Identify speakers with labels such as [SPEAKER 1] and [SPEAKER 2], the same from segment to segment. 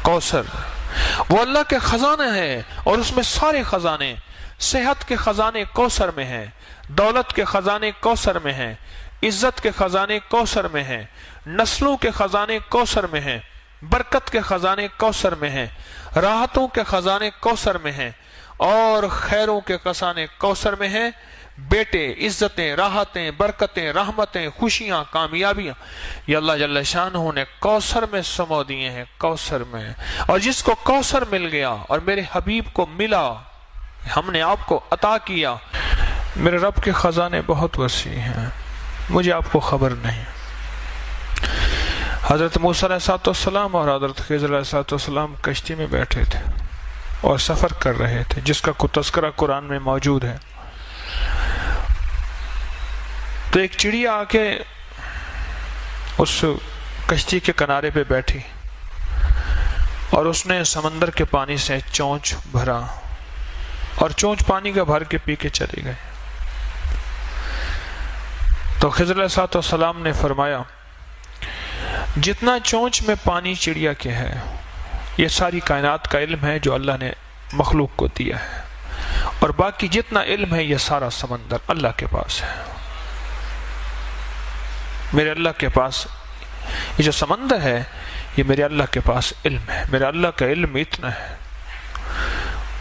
[SPEAKER 1] کوثر وہ اللہ کے خزانے ہیں، اور اس میں سارے خزانے، صحت کے خزانے کوثر میں ہیں، دولت کے خزانے کوثر میں ہیں، عزت کے خزانے کوثر میں ہیں، نسلوں کے خزانے کوثر میں ہیں، برکت کے خزانے کوثر میں ہیں، راحتوں کے خزانے کوثر میں ہیں، اور خیروں کے خزانے کوثر میں ہیں۔ بیٹے، عزتیں، راحتیں، برکتیں، رحمتیں، خوشیاں، کامیابیاں، یہ اللہ جل شانہ نے کوثر میں سمو دیے ہیں، کوثر میں۔ اور جس کو کوثر مل گیا اور میرے حبیب کو ملا، ہم نے آپ کو عطا کیا، میرے رب کے خزانے بہت وسیع ہیں، مجھے آپ کو خبر نہیں۔ حضرت موسیٰ علیہ السلام اور حضرت خضر علیہ السلام کشتی میں بیٹھے تھے اور سفر کر رہے تھے، جس کا کوئی تذکرہ قرآن میں موجود ہے۔ تو ایک چڑیا آ کے اس کشتی کے کنارے پہ بیٹھی اور اس نے سمندر کے پانی سے چونچ بھرا، اور چونچ پانی کا بھر کے پی کے چلے گئے۔ تو خضر علیہ السلام نے فرمایا، جتنا چونچ میں پانی چڑیا کے ہے، یہ ساری کائنات کا علم ہے جو اللہ نے مخلوق کو دیا ہے، اور باقی جتنا علم ہے یہ سارا سمندر اللہ کے پاس ہے۔ میرے اللہ کے پاس یہ جو سمندر ہے، یہ میرے اللہ کے پاس علم ہے، میرے اللہ کا علم اتنا ہے،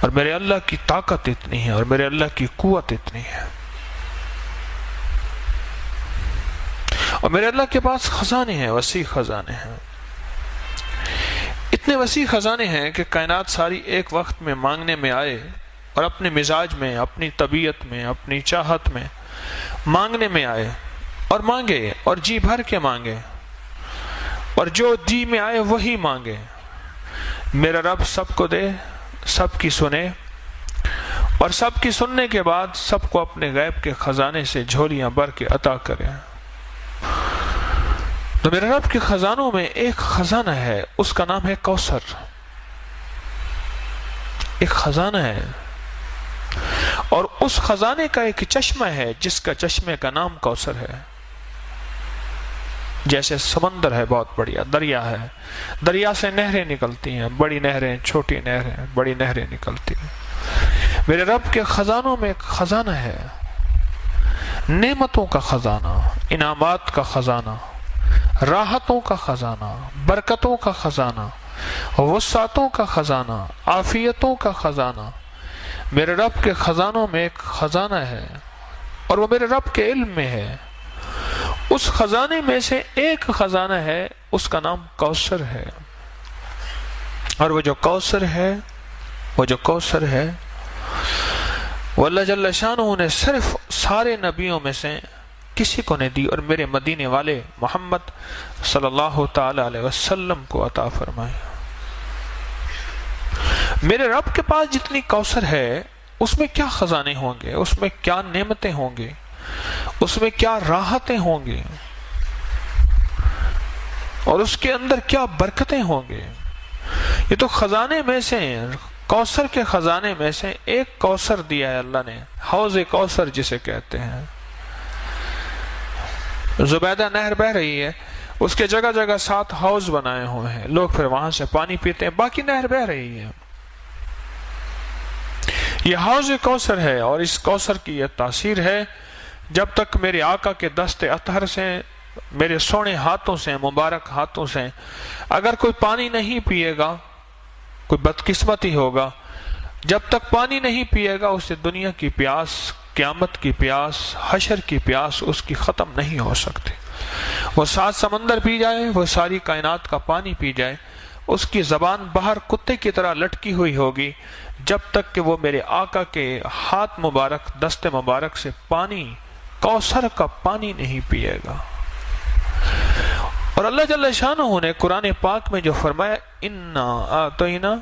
[SPEAKER 1] اور میرے اللہ کی طاقت اتنی ہے، اور میرے اللہ کی قوت اتنی ہے، اور میرے اللہ کے پاس خزانے ہیں، وسیع خزانے ہیں، اتنے وسیع خزانے ہیں کہ کائنات ساری ایک وقت میں مانگنے میں آئے، اور اپنے مزاج میں، اپنی طبیعت میں، اپنی چاہت میں مانگنے میں آئے، اور مانگے، اور جی بھر کے مانگے، اور جو جی میں آئے وہی مانگے۔ میرا رب سب کو دے، سب کی سنے، اور سب کی سننے کے بعد سب کو اپنے غیب کے خزانے سے جھولیاں بھر کے عطا کرے۔ تو میرے رب کے خزانوں میں ایک خزانہ ہے، اس کا نام ہے کوثر۔ ایک خزانہ ہے، اور اس خزانے کا ایک چشمہ ہے جس کا چشمے کا نام کوثر ہے۔ جیسے سمندر ہے، بہت بڑیا دریا ہے، دریا سے نہریں نکلتی ہیں، بڑی نہریں، چھوٹی نہریں، بڑی نہریں نکلتی ہیں۔ میرے رب کے خزانوں میں ایک خزانہ ہے، نعمتوں کا خزانہ، انعامات کا خزانہ، راحتوں کا خزانہ، برکتوں کا خزانہ، وسعتوں کا خزانہ، عافیتوں کا خزانہ۔ میرے رب کے خزانوں میں ایک خزانہ ہے، اور وہ میرے رب کے علم میں ہے۔ اس خزانے میں سے ایک خزانہ ہے، اس کا نام کوثر ہے، اور وہ جو کوثر ہے، وہ اللہ جل شانہ نے صرف سارے نبیوں میں سے کسی کو نہیں دی، اور میرے مدینے والے محمد صلی اللہ تعالی علیہ وسلم کو عطا فرمائی۔ میرے رب کے پاس جتنی کوثر ہے، اس میں کیا خزانے ہوں گے، اس میں کیا نعمتیں ہوں گے، اس میں کیا راحتیں ہوں گی، اور اس کے اندر کیا برکتیں ہوں گے۔ یہ تو خزانے میں سے، کوثر کے خزانے میں سے ایک کوثر دیا ہے اللہ نے، حوض کوثر جسے کہتے ہیں۔ زبیدہ نہر بہ رہی ہے، اس کے جگہ جگہ 7 حوض بنائے ہوئے ہیں، لوگ پھر وہاں سے پانی پیتے ہیں، باقی نہر بہ رہی ہے۔ یہ حوض کوثر ہے، اور اس کوثر کی یہ تاثیر ہے، جب تک میرے آقا کے دست اطہر سے، میرے سونے ہاتھوں سے، مبارک ہاتھوں سے اگر کوئی پانی نہیں پیے گا، کوئی بدقسمتی ہوگا، جب تک پانی نہیں پیے گا، اسے دنیا کی پیاس، قیامت کی پیاس، حشر کی پیاس اس کی ختم نہیں ہو سکتی۔ وہ 7 سمندر پی جائے، وہ ساری کائنات کا پانی پی جائے، اس کی زبان باہر کتے کی طرح لٹکی ہوئی ہوگی، جب تک کہ وہ میرے آقا کے ہاتھ مبارک، دست مبارک سے پانی، کوثر کا پانی نہیں پیے گا۔ اور اللہ جل شانہ نے قرآن پاک میں جو فرمایا، اِنَّا آتَيْنَا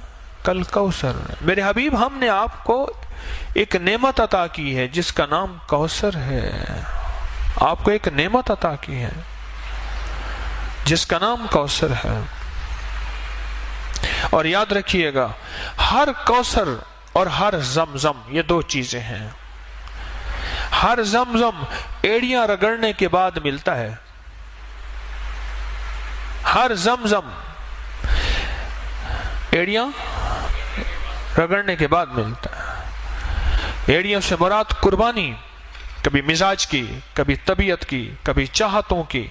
[SPEAKER 1] کل کوثر، میرے حبیب ہم نے آپ کو ایک نعمت عطا کی ہے جس کا نام کوثر ہے۔ آپ کو ایک نعمت عطا کی ہے جس کا نام کوثر ہے۔ اور یاد رکھیے گا، ہر کوثر اور ہر زمزم یہ 2 چیزیں ہیں۔ ہر زمزم ایڑیاں رگڑنے کے بعد ملتا ہے، ہر زمزم ایڑیاں رگڑنے کے بعد ملتا ہے۔ ایڑیوں سے مراد قربانی، کبھی مزاج کی، کبھی طبیعت کی، کبھی چاہتوں کی،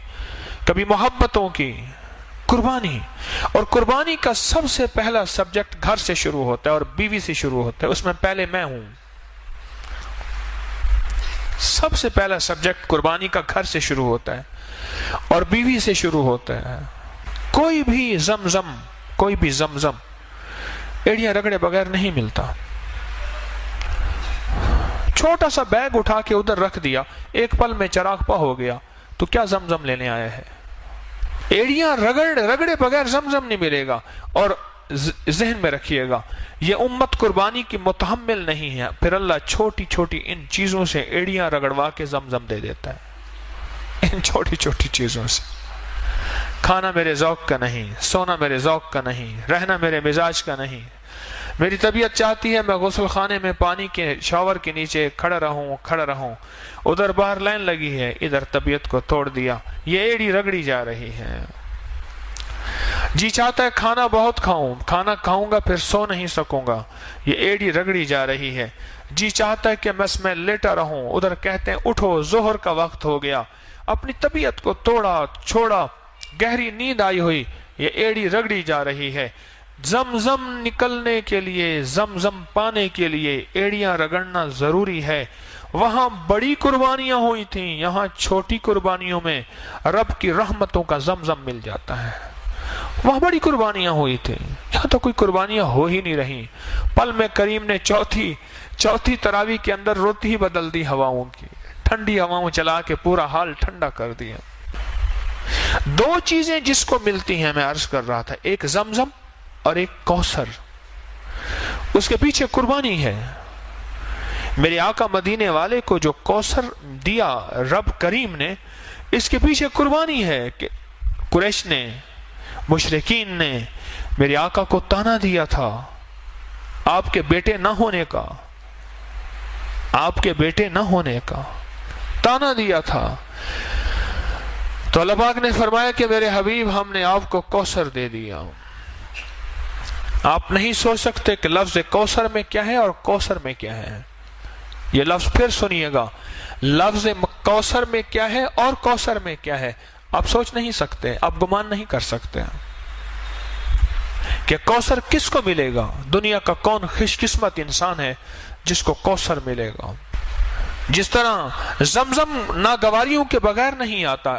[SPEAKER 1] کبھی محبتوں کی قربانی۔ اور قربانی کا سب سے پہلا سبجیکٹ گھر سے شروع ہوتا ہے اور بیوی سے شروع ہوتا ہے، اس میں پہلے میں ہوں۔ سب سے پہلا سبجیکٹ قربانی کا گھر سے شروع ہوتا ہے اور بیوی سے شروع ہوتا ہے۔ کوئی بھی زمزم ایڑیاں رگڑے بغیر نہیں ملتا۔ چھوٹا سا بیگ اٹھا کے ادھر رکھ دیا، ایک پل میں چراغ پا ہو گیا، تو کیا زمزم لینے آیا ہے؟ ایڑیاں رگڑے بغیر زمزم نہیں ملے گا۔ اور ذہن میں رکھیے گا، یہ امت قربانی کی متحمل نہیں ہے، پھر اللہ چھوٹی چھوٹی ان چیزوں سے ایڑیاں رگڑوا کے زمزم دے دیتا ہے۔ ان چھوٹی چھوٹی چیزوں سے۔ کھانا میرے ذوق کا نہیں، سونا میرے ذوق کا نہیں، رہنا میرے مزاج کا نہیں۔ میری طبیعت چاہتی ہے میں غسل خانے میں پانی کے شاور کے نیچے کھڑا رہوں، ادھر باہر لائن لگی ہے، ادھر طبیعت کو توڑ دیا، یہ ایڑی رگڑی جا رہی ہے۔ جی چاہتا ہے کھانا بہت کھانا کھاؤں گا پھر سو نہیں سکوں گا، یہ ایڑی رگڑی جا رہی ہے۔ جی چاہتا ہے کہ بس میں لیٹا رہوں، ادھر کہتے ہیں اٹھو ظہر کا وقت ہو گیا، اپنی طبیعت کو توڑا چھوڑا، گہری نیند آئی ہوئی، یہ ایڑی رگڑی جا رہی ہے۔ زمزم نکلنے کے لیے، زمزم پانے کے لیے ایڑیاں رگڑنا ضروری ہے۔ وہاں بڑی قربانیاں ہوئی تھیں، یہاں چھوٹی قربانیوں میں رب کی رحمتوں کا زمزم مل جاتا ہے۔ وہاں بڑی قربانیاں ہوئی تھیں، یہاں تو کوئی قربانیاں ہو ہی نہیں رہی۔ پل میں کریم نے چوتھی تراویح کے اندر روتی ہی بدل دی ہواؤں کی، ٹھنڈی ہواؤں چلا کے پورا حال ٹھنڈا کر دیا۔ دو چیزیں جس کو ملتی ہیں، میں عرض کر رہا تھا، ایک زمزم اور ایک کوثر، اس کے پیچھے قربانی ہے۔ میرے آقا مدینے والے کو جو کوثر دیا رب کریم نے، اس کے پیچھے قربانی ہے کہ قریش نے، مشرکین نے میرے آقا کو تانا دیا تھا آپ کے بیٹے نہ ہونے کا تانا دیا تھا، تو اللہ پاک نے فرمایا کہ میرے حبیب ہم نے آپ کو کوثر دے دیا۔ آپ نہیں سوچ سکتے کہ لفظ کوثر میں کیا ہے اور کوثر میں کیا ہے۔ یہ لفظ پھر سنیے گا، لفظ کوثر میں کیا ہے اور کوثر میں کیا ہے، آپ سوچ نہیں سکتے، آپ گمان نہیں کر سکتے کہ کوثر کس کو ملے گا۔ دنیا کا کون خوش قسمت انسان ہے جس کو کوثر ملے گا۔ جس طرح زمزم ناگواریوں کے بغیر نہیں آتا،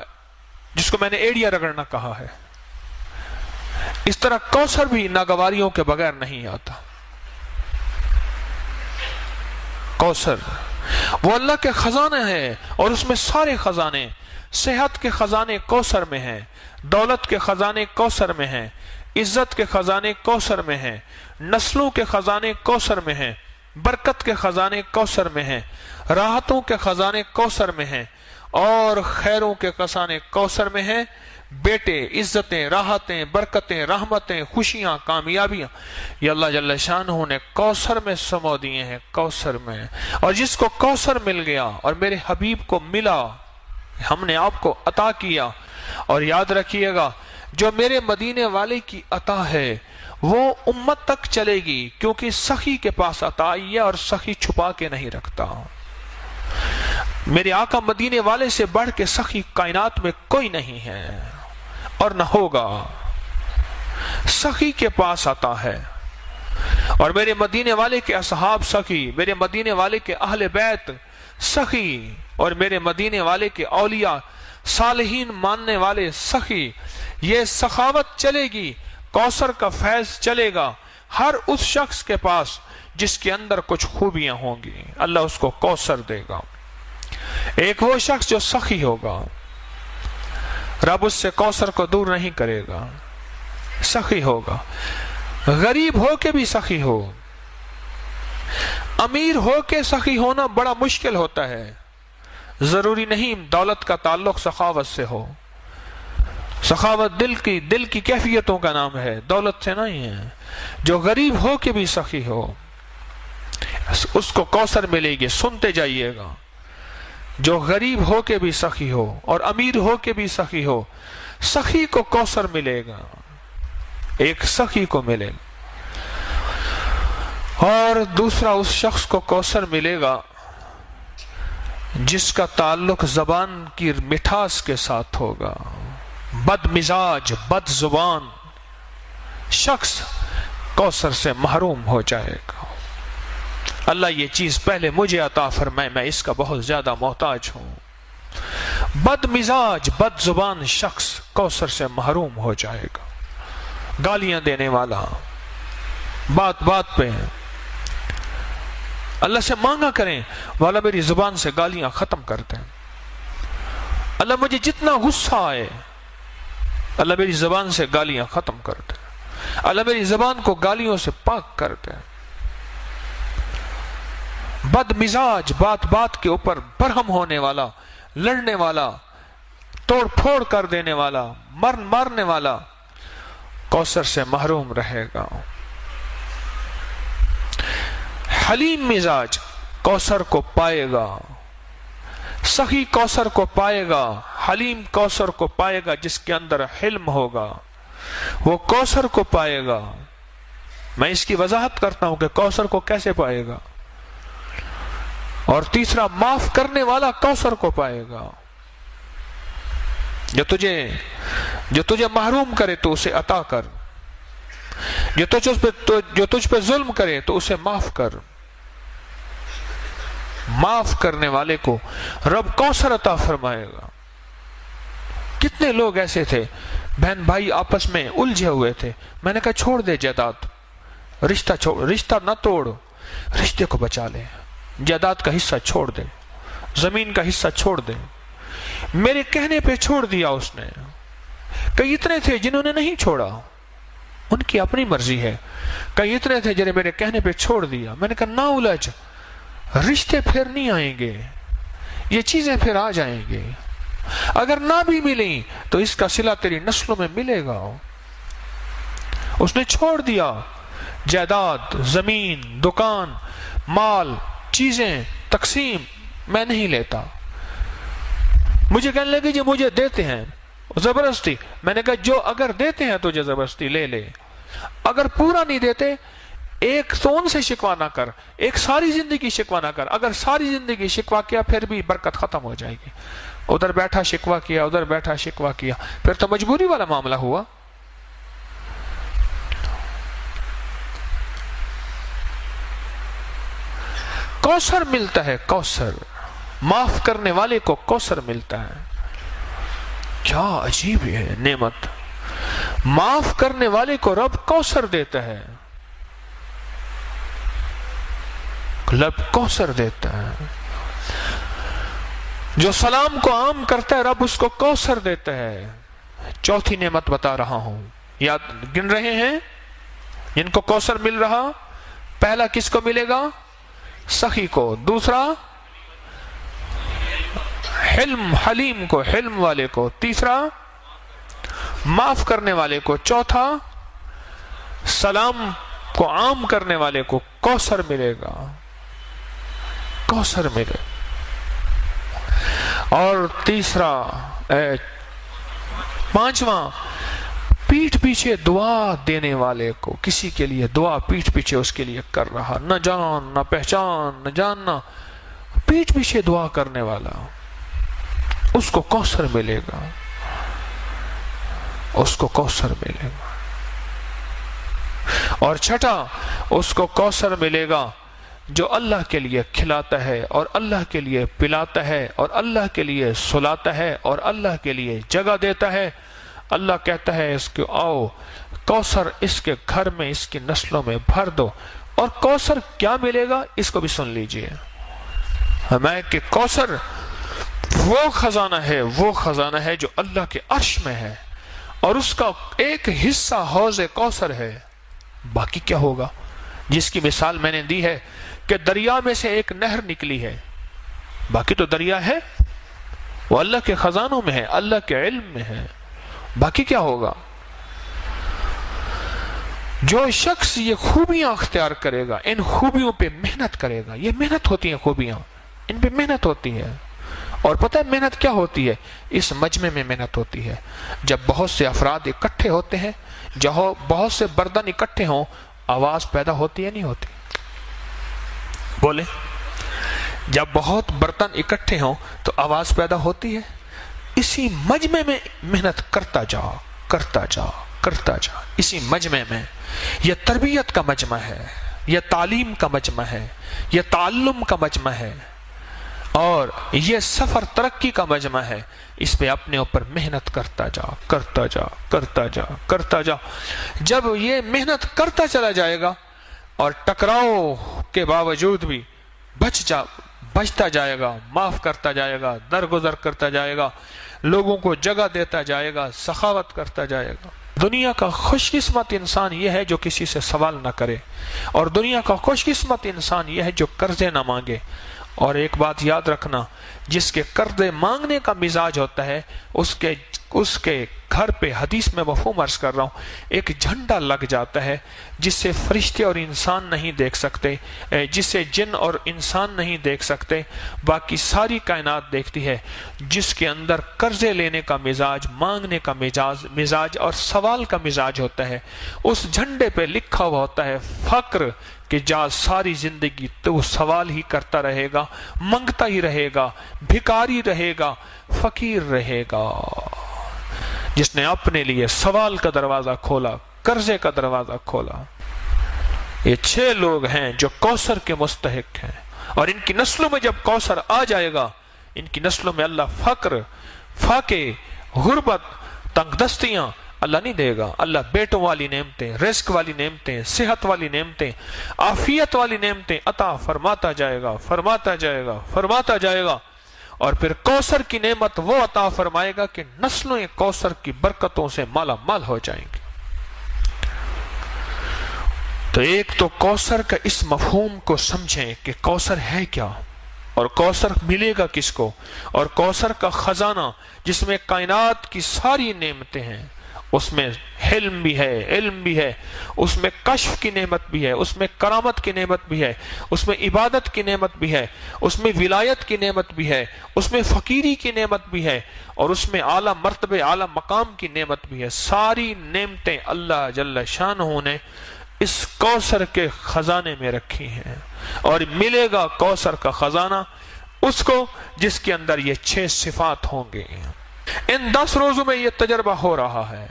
[SPEAKER 1] جس کو میں نے ایڑیا رگڑنا کہا ہے، اس طرح کوثر بھی ناگواریوں کے بغیر نہیں آتا۔ کوثر وہ اللہ کے خزانے ہیں اور اس میں سارے خزانے، صحت کے خزانے کوثر میں ہیں، دولت کے خزانے کوثر میں ہیں، عزت کے خزانے کوثر میں ہیں، نسلوں کے خزانے کوثر میں ہیں، برکت کے خزانے کوثر میں ہیں، راحتوں کے خزانے کوثر میں ہیں، اور خیروں کے خزانے کوثر میں ہیں۔ بیٹے، عزتیں، راحتیں، برکتیں، رحمتیں، خوشیاں، کامیابیاں، یہ اللہ جل شانہ نے کوثر میں سمو دیے ہیں، کوثر میں۔ اور جس کو کوثر مل گیا اور میرے حبیب کو ملا، ہم نے آپ کو عطا کیا۔ اور یاد رکھیے گا، جو میرے مدینے والے کی عطا ہے وہ امت تک چلے گی، کیونکہ سخی کے پاس عطا آئی ہے اور سخی چھپا کے نہیں رکھتا۔ میرے آقا مدینے والے سے بڑھ کے سخی کائنات میں کوئی نہیں ہے اور نہ ہوگا۔ سخی کے پاس عطا ہے، اور میرے مدینے والے کے اصحاب سخی، میرے مدینے والے کے اہل بیت سخی، اور میرے مدینے والے کے اولیاء صالحین ماننے والے سخی۔ یہ سخاوت چلے گی، کوثر کا فیض چلے گا ہر اس شخص کے پاس جس کے اندر کچھ خوبیاں ہوں گی، اللہ اس کو کوثر دے گا۔ ایک وہ شخص جو سخی ہوگا، رب اس سے کوثر کو دور نہیں کرے گا، سخی ہوگا۔ غریب ہو کے بھی سخی ہو، امیر ہو کے سخی ہونا بڑا مشکل ہوتا ہے۔ ضروری نہیں دولت کا تعلق سخاوت سے ہو، سخاوت دل کی کیفیتوں کا نام ہے، دولت سے نہیں ہے۔ جو غریب ہو کے بھی سخی ہو اس کو کوثر ملے گی، سنتے جائیے گا۔ جو غریب ہو کے بھی سخی ہو اور امیر ہو کے بھی سخی ہو، سخی کو کوثر ملے گا، ایک سخی کو ملے گا۔ اور دوسرا اس شخص کو کوثر ملے گا جس کا تعلق زبان کی مٹھاس کے ساتھ ہوگا. بد مزاج، بد زبان شخص کوثر سے محروم ہو جائے گا. اللہ یہ چیز پہلے مجھے عطا فرمائے، میں اس کا بہت زیادہ محتاج ہوں. بد مزاج، بد زبان شخص کوثر سے محروم ہو جائے گا. گالیاں دینے والا، بات بات پہ اللہ سے مانگا کریں، والا میری زبان سے گالیاں ختم کر دیں. اللہ مجھے جتنا غصہ آئے، اللہ میری زبان سے گالیاں ختم کر دے. اللہ میری زبان کو گالیوں سے پاک کر دے. بد مزاج، بات بات کے اوپر برہم ہونے والا، لڑنے والا، توڑ پھوڑ کر دینے والا، مارنے والا کوثر سے محروم رہے گا. حلیم مزاج کوثر کو پائے گا، سخی کوثر کو پائے گا، حلیم کوثر کو پائے گا. جس کے اندر حلم ہوگا وہ کوثر کو پائے گا. میں اس کی وضاحت کرتا ہوں کہ کوثر کو کیسے پائے گا. اور تیسرا، معاف کرنے والا کوثر کو پائے گا. جو تجھے محروم کرے تو اسے عطا کر، جو تجھ پہ ظلم کرے تو اسے معاف کر. معاف کرنے والے کو رب کوثر عطا فرمائے گا. کتنے لوگ ایسے تھے، بہن بھائی آپس میں الجھے ہوئے تھے، میں نے کہا چھوڑ دے جائیداد، رشتہ نہ توڑ، رشتے کو بچا لے. جائیداد کا حصہ چھوڑ دے، زمین کا حصہ چھوڑ دے. میرے کہنے پہ چھوڑ دیا اس نے. کئی اتنے تھے جنہوں نے نہیں چھوڑا، ان کی اپنی مرضی ہے. کئی اتنے تھے جنہیں میرے کہنے پہ چھوڑ دیا. میں نے کہا نہ الجھ، رشتے پھر نہیں آئیں گے، یہ چیزیں پھر آ جائیں گے. اگر نہ بھی ملیں تو اس کا صلہ تیری نسلوں میں ملے گا. اس نے چھوڑ دیا جائیداد، زمین، دکان، مال، چیزیں، تقسیم. میں نہیں لیتا. مجھے کہنے لگے جی مجھے دیتے ہیں زبردستی. میں نے کہا جو اگر دیتے ہیں تجھے زبردستی لے لے، اگر پورا نہیں دیتے ایک تو ان سے شکوا نہ کر، ایک ساری زندگی شکوا نہ کر. اگر ساری زندگی شکوا کیا پھر بھی برکت ختم ہو جائے گی. ادھر بیٹھا شکوا کیا، ادھر بیٹھا شکوا کیا، پھر تو مجبوری والا معاملہ ہوا. کوثر ملتا ہے، کوثر معاف کرنے والے کو کوثر ملتا ہے. کیا عجیب ہے نعمت. معاف کرنے والے کو رب کوثر دیتا ہے، رب کوثر دیتا ہے. جو سلام کو عام کرتا ہے رب اس کو کوثر دیتا ہے. چوتھی نعمت بتا رہا ہوں، یاد گن رہے ہیں جن کو کوثر مل رہا. پہلا کس کو ملے گا؟ سخی کو. دوسرا حلم، حلیم کو، حلم والے کو. تیسرا معاف کرنے والے کو. چوتھا سلام کو عام کرنے والے کو کوثر ملے گا، کوثر ملے. اور تیسرا پانچواں، پیٹھ پیچھے دعا دینے والے کو. کسی کے لیے دعا پیٹھ پیچھے اس کے لیے کر رہا، نہ جان نہ پہچان نہ جاننا، پیٹھ پیچھے دعا کرنے والا، اس کو کوثر ملے گا، اس کو کوثر ملے گا. اور چھٹا، اس کو کوثر ملے گا جو اللہ کے لیے کھلاتا ہے اور اللہ کے لیے پلاتا ہے اور اللہ کے لیے سلاتا ہے اور اللہ کے لیے جگہ دیتا ہے. اللہ کہتا ہے اس کو آؤ کوثر اس کے گھر میں، اس کی نسلوں میں بھر دو. اور کوثر کیا ملے گا اس کو بھی سن لیجئے. ہمیں کہ کوثر وہ خزانہ ہے جو اللہ کے عرش میں ہے، اور اس کا ایک حصہ حوض کوثر ہے. باقی کیا ہوگا؟ جس کی مثال میں نے دی ہے کہ دریا میں سے ایک نہر نکلی ہے، باقی تو دریا ہے، وہ اللہ کے خزانوں میں ہے، اللہ کے علم میں ہے. باقی کیا ہوگا؟ جو شخص یہ خوبیاں اختیار کرے گا، ان خوبیوں پہ محنت کرے گا. یہ محنت ہوتی ہیں خوبیاں، ان پہ محنت ہوتی ہے. اور پتہ ہے محنت کیا ہوتی ہے؟ اس مجمع میں محنت ہوتی ہے. جب بہت سے افراد اکٹھے ہوتے ہیں، جہاں بہت سے برتن اکٹھے ہوں، آواز پیدا ہوتی ہے نہیں ہوتی؟ بولے جب بہت برتن اکٹھے ہوں تو آواز پیدا ہوتی ہے. اسی مجمع میں محنت کرتا جاؤ کرتا جاؤ کرتا جاؤ. اسی مجمع میں یہ تربیت کا مجمع ہے، یہ تعلیم کا مجمع ہے، یہ تعلم کا مجمع ہے، اور یہ سفر ترقی کا مجمع ہے. اس پہ اپنے اوپر محنت کرتا جاؤ کرتا جاؤ کرتا جاؤ کرتا جاؤ. جب یہ محنت کرتا چلا جائے گا اور ٹکراؤ کے باوجود بھی بچتا جائے گا، معاف کرتا جائے گا، درگزر کرتا جائے گا، لوگوں کو جگہ دیتا جائے گا، سخاوت کرتا جائے گا. دنیا کا خوش قسمت انسان یہ ہے جو کسی سے سوال نہ کرے، اور دنیا کا خوش قسمت انسان یہ ہے جو قرضے نہ مانگے. اور ایک بات یاد رکھنا، جس کے قرضے مانگنے کا مزاج ہوتا ہے اس کے گھر پہ، حدیث میں مفہوم عرض کر رہا ہوں، ایک جھنڈا لگ جاتا ہے جس سے فرشتے اور انسان نہیں دیکھ سکتے، جس سے جن اور انسان نہیں دیکھ سکتے، باقی ساری کائنات دیکھتی ہے. جس کے اندر قرضے لینے کا مزاج، مانگنے کا مزاج اور سوال کا مزاج ہوتا ہے، اس جھنڈے پہ لکھا ہوا ہوتا ہے فقر، کہ جا ساری زندگی تو سوال ہی کرتا رہے گا، منگتا ہی رہے گا، بھکاری رہے گا، فقیر رہے گا. جس نے اپنے لیے سوال کا دروازہ کھولا، قرضے کا دروازہ کھولا. یہ 6 لوگ ہیں جو کوثر کے مستحق ہیں، اور ان کی نسلوں میں جب کوثر آ جائے گا، ان کی نسلوں میں اللہ فقر، فاقے، غربت، تنگ دستیاں اللہ نہیں دے گا. اللہ بیٹوں والی نعمتیں، رزق والی نعمتیں، صحت والی نعمتیں، عافیت والی نعمتیں عطا فرماتا جائے گا، فرماتا جائے گا، فرماتا جائے گا. اور پھر کوثر کی نعمت وہ عطا فرمائے گا کہ نسلوں کوثر کی برکتوں سے مالا مال ہو جائیں گے. تو ایک تو کوثر کا اس مفہوم کو سمجھیں کہ کوثر ہے کیا، اور کوثر ملے گا کس کو، اور کوثر کا خزانہ جس میں کائنات کی ساری نعمتیں ہیں، اس میں حلم بھی ہے، علم بھی ہے، اس میں کشف کی نعمت بھی ہے، اس میں کرامت کی نعمت بھی ہے، اس میں عبادت کی نعمت بھی ہے، اس میں ولایت کی نعمت بھی ہے، اس میں فقیری کی نعمت بھی ہے، اور اس میں اعلیٰ مرتبے، اعلیٰ مقام کی نعمت بھی ہے. ساری نعمتیں اللہ جل شانہ نے اس کوثر کے خزانے میں رکھی ہیں. اور ملے گا کوثر کا خزانہ اس کو جس کے اندر یہ 6 صفات ہوں گے. ان 10 روزوں میں یہ تجربہ ہو رہا ہے.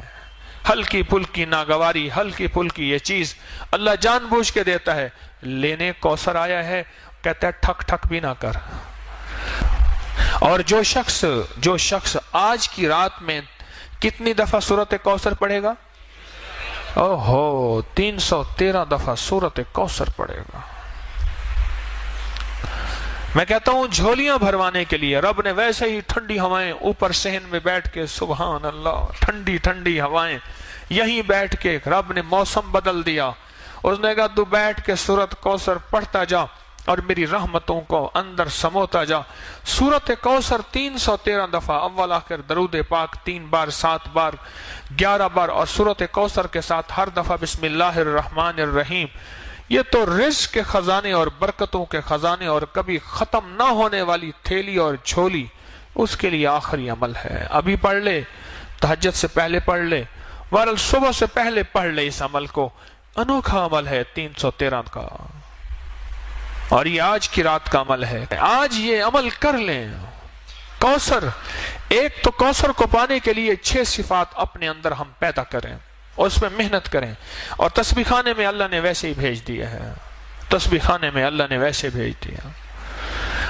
[SPEAKER 1] ہلکی پھلکی ناگواری، ہلکی پھلکی یہ چیز اللہ جان بوجھ کے دیتا ہے. لینے کوثر آیا ہے، کہتا ہے ٹھک ٹھک بھی نہ کر. اور جو شخص آج کی رات میں کتنی دفعہ سورت کوثر پڑھے گا؟ 313 دفعہ سورت کوثر پڑھے گا. میں کہتا ہوں جھولیاں بھروانے کے لیے رب نے ویسے ہی ٹھنڈی ہوائیں اوپر صحن میں بیٹھ کے، سبحان اللہ، ٹھنڈی ٹھنڈی ہوائیں یہیں بیٹھ کے رب نے موسم بدل دیا. اس نے کہا تو بیٹھ کے سورت کوثر پڑھتا جا اور میری رحمتوں کو اندر سموتا جا. سورت کوثر 313 دفعہ، اول آخر درود پاک 3 بار، 7 بار، 11 بار، اور سورت کوثر کے ساتھ ہر دفعہ بسم اللہ الرحمن الرحیم. یہ تو رزق کے خزانے اور برکتوں کے خزانے اور کبھی ختم نہ ہونے والی تھیلی اور جھولی، اس کے لیے آخری عمل ہے. ابھی پڑھ لے، تہجد سے پہلے پڑھ لے، بہرحال صبح سے پہلے پڑھ لے. اس عمل کو انوکھا عمل ہے 313 کا، اور یہ آج کی رات کا عمل ہے. آج یہ عمل کر لیں. کوثر، ایک تو کوثر کو پانے کے لیے 6 صفات اپنے اندر ہم پیدا کریں اور اس میں محنت کریں. اور تسبیح خانے میں اللہ نے ویسے ہی بھیج دیا ہے، تسبیح خانے میں اللہ نے ویسے بھیج دیا،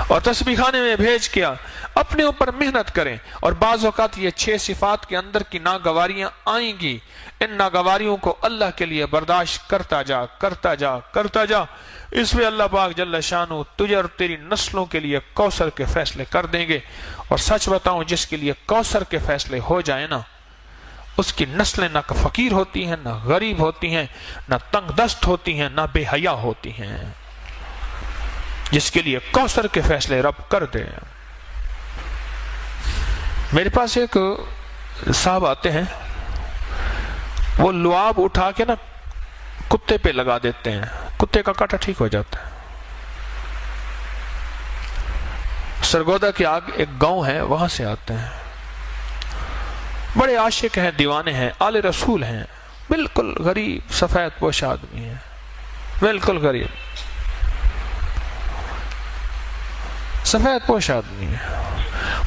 [SPEAKER 1] اور تسبیح خانے میں بھیج کیا اپنے اوپر محنت کریں. اور بعض اوقات یہ 6 صفات کے اندر کی ناگواریاں آئیں گی، ان ناگواریوں کو اللہ کے لیے برداشت کرتا جا کرتا جا کرتا جا. اس میں اللہ پاک جل شانہ تجھے اور تیری نسلوں کے لیے کوثر کے فیصلے کر دیں گے. اور سچ بتاؤں، جس کے لیے کوثر کے فیصلے ہو جائیں نا، اس کی نسلیں نہ فقیر ہوتی ہیں، نہ غریب ہوتی ہیں، نہ تنگ دست ہوتی ہیں، نہ بے حیا ہوتی ہیں. جس کے لیے کوثر کے فیصلے رب کر دے. میرے پاس ایک صاحب آتے ہیں، وہ لعاب اٹھا کے نا کتے پہ لگا دیتے ہیں، کتے کا کاٹا ٹھیک ہو جاتا ہے. سرگودا کے آگے ایک گاؤں ہے، وہاں سے آتے ہیں، بڑے عاشق ہیں، دیوانے ہیں، آل رسول ہیں، بالکل غریب سفید پوش آدمی ہیں، بالکل غریب. سفید پوش آدمی ہے.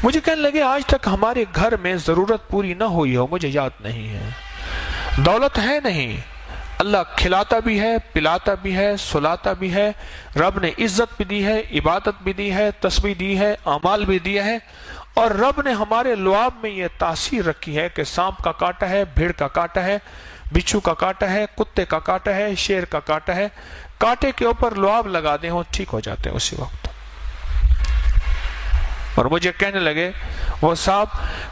[SPEAKER 1] مجھے کہنے لگے آج تک ہمارے گھر میں ضرورت پوری نہ ہوئی ہو, مجھے یاد نہیں ہے. دولت ہے نہیں, اللہ کھلاتا بھی ہے, پلاتا بھی ہے, سلاتا بھی ہے. رب نے عزت بھی دی ہے, عبادت بھی دی ہے, تسبیح دی ہے, اعمال بھی دیا ہے. اور رب نے ہمارے لعاب میں یہ تاثیر رکھی ہے کہ سانپ کا کانٹا ہے, بھیڑ کا کانٹا ہے, بچھو کا کانٹا ہے, کتے کا کانٹا ہے, شیر کا کانٹا ہے. کانٹے کے اوپر لعاب لگا دیں, وہ ٹھیک ہو جاتے ہیں اسی وقت. اور مجھے کہنے لگے, وہ صاحب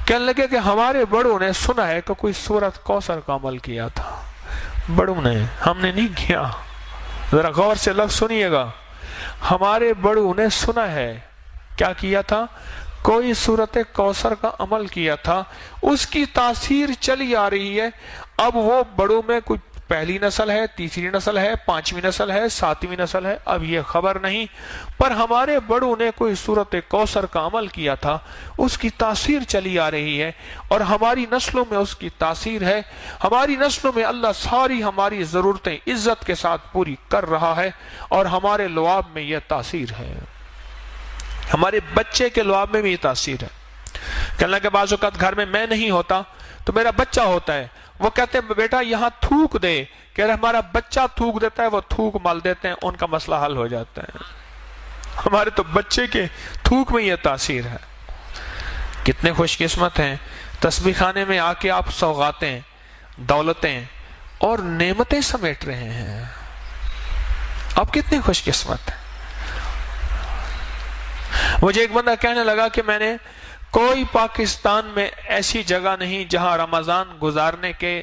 [SPEAKER 1] کہنے لگے کہ ہمارے بڑوں نے سنا ہے کہ کوئی سورت کوثر کا عمل کیا تھا. بڑوں نے, ہم نے نہیں کیا. ذرا غور سے لفظ سنیے گا. ہمارے بڑوں نے سنا ہے کیا کیا تھا, کوئی سورت کوثر کا عمل کیا تھا, اس کی تاثیر چلی آ رہی ہے. اب وہ بڑوں میں کوئی پہلی نسل ہے, تیسری نسل ہے, پانچویں نسل ہے, ساتویں نسل ہے, اب یہ خبر نہیں, پر ہمارے بڑوں نے کوئی سورت کوثر کا عمل کیا تھا, اس کی تاثیر چلی آ رہی ہے. اور ہماری نسلوں میں اس کی تاثیر ہے. ہماری نسلوں میں اللہ ساری ہماری ضرورتیں عزت کے ساتھ پوری کر رہا ہے, اور ہمارے لعاب میں یہ تاثیر ہے. ہمارے بچے کے لعاب میں بھی یہ تاثیر ہے. کہنے لگے بعض اوقات گھر میں میں نہیں ہوتا تو میرا بچہ ہوتا ہے, وہ کہتے ہیں بیٹا یہاں تھوک دے, کہہ رہے ہمارا بچہ تھوک دیتا ہے, وہ تھوک مال دیتے ہیں, ان کا مسئلہ حل ہو جاتا ہے. ہمارے تو بچے کے تھوک میں یہ تاثیر ہے. کتنے خوش قسمت ہیں, تسبیح خانے میں آ کے آپ سوغاتیں, دولتیں اور نعمتیں سمیٹ رہے ہیں. آپ کتنے خوش قسمت ہیں. مجھے ایک بندہ کہنے لگا کہ میں نے کوئی پاکستان میں ایسی جگہ نہیں جہاں رمضان گزارنے کے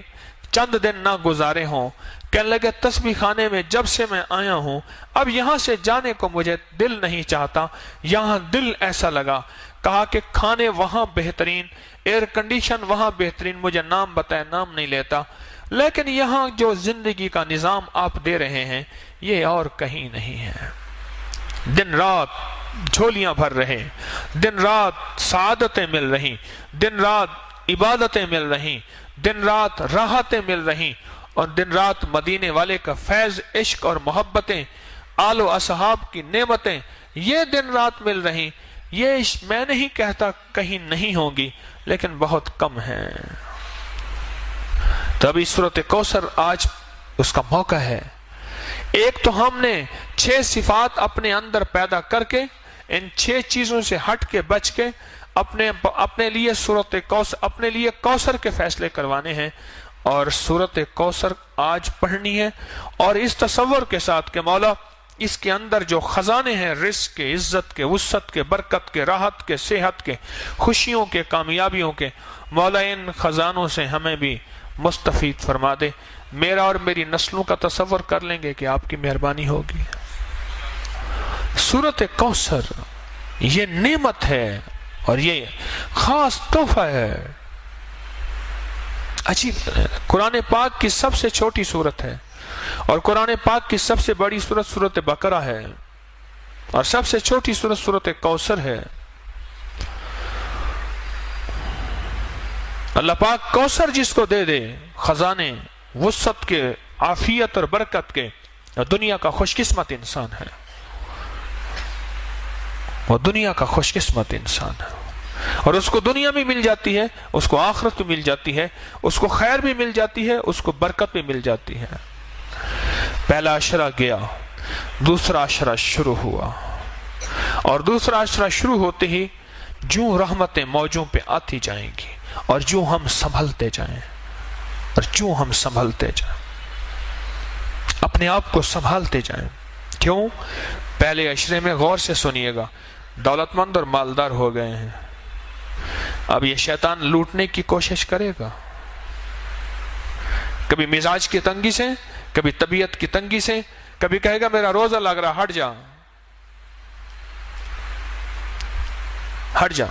[SPEAKER 1] چند دن نہ گزارے ہوں. کہنے لگے تسبیح خانے میں جب سے میں آیا ہوں, اب یہاں سے جانے کو مجھے دل نہیں چاہتا. یہاں دل ایسا لگا, کہا کہ کھانے وہاں بہترین, ایئر کنڈیشن وہاں بہترین, مجھے نام بتائے نام نہیں لیتا, لیکن یہاں جو زندگی کا نظام آپ دے رہے ہیں یہ اور کہیں نہیں ہے. دن رات جھولیاں بھر رہے, دن رات سعادتیں مل رہی, دن رات عبادتیں مل رہی, دن رات راحتیں مل رہی, اور دن رات مدینے والے کا فیض, عشق اور محبتیں, آل و اصحاب کی نعمتیں یہ دن رات مل رہی. یہ میں نہیں کہتا کہیں نہیں ہوں گی, لیکن بہت کم ہیں. تبھی سورت کوثر آج اس کا موقع ہے. ایک تو ہم نے 6 صفات اپنے اندر پیدا کر کے, ان 6 چیزوں سے ہٹ کے بچ کے اپنے لیے سورت کوثر, اپنے لیے کوثر کے فیصلے کروانے ہیں, اور سورت کوثر آج پڑھنی ہے. اور اس تصور کے ساتھ کہ مولا اس کے اندر جو خزانے ہیں رزق کے, عزت کے, وسعت کے, برکت کے, راحت کے, صحت کے, خوشیوں کے, کامیابیوں کے, مولا ان خزانوں سے ہمیں بھی مستفید فرما دے. میرا اور میری نسلوں کا تصور کر لیں گے کہ آپ کی مہربانی ہوگی. سورت کوثر یہ نعمت ہے اور یہ خاص تحفہ ہے. عجیب, قرآن پاک کی سب سے چھوٹی سورت ہے, اور قرآن پاک کی سب سے بڑی سورت سورت بقرہ ہے, اور سب سے چھوٹی سورت سورت کوثر ہے. اللہ پاک کوثر جس کو دے دے, خزانے وسعت کے, عافیت اور برکت کے, دنیا کا خوش قسمت انسان ہے. وہ دنیا کا خوش قسمت انسان ہے, اور اس کو دنیا بھی مل جاتی ہے, اس کو آخرت بھی مل جاتی ہے, اس کو خیر بھی مل جاتی ہے, اس کو برکت بھی مل جاتی ہے. پہلا عشرہ گیا, دوسرا عشرہ شروع ہوا, اور دوسرا عشرہ شروع ہوتے ہی جو رحمتیں موجوں پہ آتی جائیں گی, اور جو ہم سنبھلتے جائیں, اور جو ہم سنبھلتے جائیں, اپنے آپ کو سنبھالتے جائیں. کیوں؟ پہلے عشرے میں غور سے سنیے گا, دولت مند اور مالدار ہو گئے ہیں. اب یہ شیطان لوٹنے کی کوشش کرے گا, کبھی مزاج کی تنگی سے, کبھی طبیعت کی تنگی سے, کبھی کہے گا میرا روزہ لگ رہا, ہٹ جا, ہٹ جا,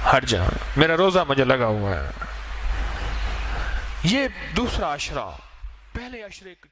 [SPEAKER 1] ہٹ جا, میرا روزہ مجھے لگا ہوا ہے. یہ دوسرا عشرہ پہلے عشرے کے